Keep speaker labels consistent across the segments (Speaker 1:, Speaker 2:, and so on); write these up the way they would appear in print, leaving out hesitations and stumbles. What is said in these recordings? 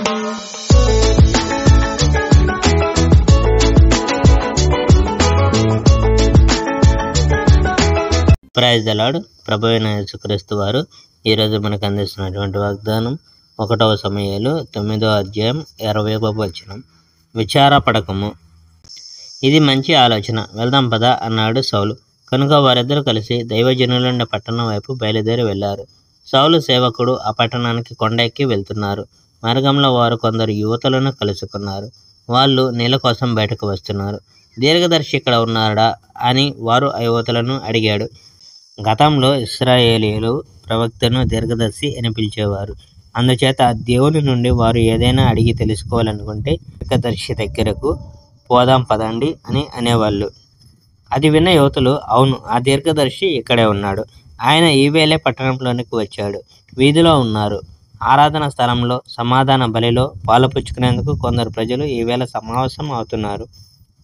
Speaker 1: Praise the lord. ప్రభువైన యేసుక్రీస్తు వారు ఈరోజు మనకు అందిస్తున్నటువంటి వాగ్దానం 1వ సమూయేలు 9వ అధ్యాయం 20వ వచనం. విచారపడకము, ఇది మంచి ఆలోచన, వెళ్దాం పద అన్నాడు సౌలు. కనుక వారిద్దరూ కలిసి దైవజనులుండే పట్టణం వైపు బయలుదేరి వెళ్ళారు. సౌలు సేవకుడు ఆ పట్టణానికి కొండ ఎక్కి వెళ్తున్నారు. మార్గంలో వారు కొందరు యువతులను కలుసుకున్నారు. వాళ్ళు నీళ్ళ కోసం బయటకు వస్తున్నారు. దీర్ఘదర్శి ఇక్కడ ఉన్నాడా అని వారు ఆ యువతులను అడిగాడు. గతంలో ఇశ్రాయేలీయులు ప్రవక్తను దీర్ఘదర్శి అని పిలిచేవారు. అందుచేత దేవుని నుండి వారు ఏదైనా అడిగి తెలుసుకోవాలనుకుంటే దీర్ఘదర్శి దగ్గరకు పోదాం పదండి అని అనేవాళ్ళు. అది విన్న యువతులు, అవును, ఆ దీర్ఘదర్శి ఇక్కడే ఉన్నాడు. ఆయన ఈవేళే పట్టణంలోనికి వచ్చాడు. వీధిలో ఉన్నారు. ఆరాధన స్థలంలో సమాధాన బలిలో పాలుపుచ్చుకునేందుకు కొందరు ప్రజలు ఈవేళ సమావేశం అవుతున్నారు.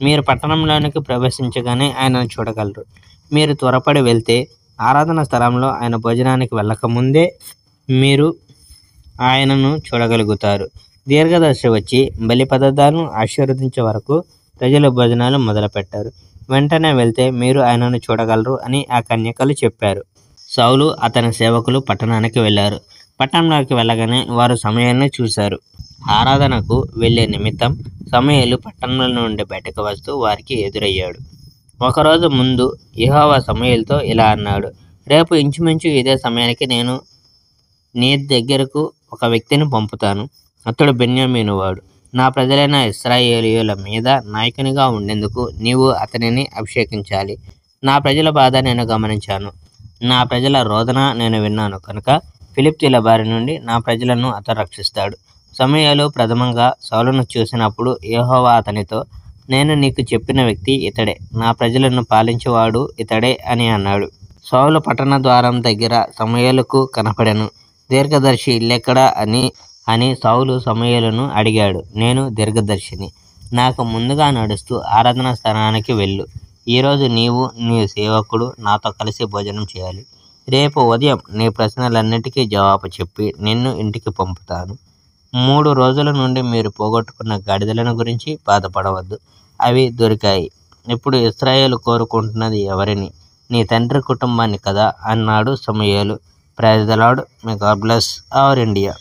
Speaker 1: మీరు పట్టణంలోనికి ప్రవేశించగానే ఆయనను చూడగలరు. మీరు త్వరపడి వెళ్తే ఆరాధన స్థలంలో ఆయన భోజనానికి వెళ్ళకముందే మీరు ఆయనను చూడగలుగుతారు. దీర్ఘదర్శి వచ్చి బలి పదార్థాలను ఆశీర్వదించే వరకు ప్రజలు భోజనాలు మొదలుపెట్టారు. వెంటనే వెళ్తే మీరు ఆయనను చూడగలరు అని ఆ కన్యకలు చెప్పారు. సౌలు అతని సేవకులు పట్టణానికి వెళ్ళారు. పట్టణంలోకి వెళ్ళగానే వారు సమూయేలును చూశారు. ఆరాధనకు వెళ్ళే నిమిత్తం సమూయేలు పట్టణంలో నుండి బయటకు వస్తూ వారికి ఎదురయ్యాడు. ఒకరోజు ముందు యెహోవా సమూయేలుతో ఇలా అన్నాడు, రేపు ఇంచుమించు ఇదే సమయానికి నేను నీ దగ్గరకు ఒక వ్యక్తిని పంపుతాను. అతడు బెన్యామీను వాడు. నా ప్రజలైన ఇశ్రాయేలీయుల మీద నాయకునిగా ఉండేందుకు నీవు అతనిని అభిషేకించాలి. నా ప్రజల బాధ నేను గమనించాను, నా ప్రజల రోదన నేను విన్నాను. కనుక ఫిలిష్తీయుల బారి నుండి నా ప్రజలను అతడు రక్షిస్తాడు. సమూయేలు ప్రథమంగా సౌలును చూసినప్పుడు యెహోవా అతనితో, నేను నీకు చెప్పిన వ్యక్తి ఇతడే, నా ప్రజలను పాలించేవాడు ఇతడే అని అన్నాడు. సౌలు పట్టణ ద్వారం దగ్గర సమూయేలుకు కనపడెను. దీర్ఘదర్శి ఇల్లెక్కడా అని సౌలు సమూయేలును అడిగాడు. నేను దీర్ఘదర్శిని. నాకు ముందుగా నడుస్తూ ఆరాధన స్థానానికి వెళ్ళు. ఈరోజు నీవు నీ సేవకుడు నాతో కలిసి భోజనం చేయాలి. రేపు ఉదయం నీ ప్రశ్నలన్నిటికీ జవాబు చెప్పి నిన్ను ఇంటికి పంపుతాను. 3 రోజుల నుండి మీరు పోగొట్టుకున్న గాడిదలను గురించి బాధపడవద్దు, అవి దొరికాయి. ఇప్పుడు ఇశ్రాయేలు కోరుకుంటున్నది ఎవరిని? నీ తండ్రి కుటుంబాన్ని కదా అన్నాడు సమూయేలు. Praise the lord. May God bless our India.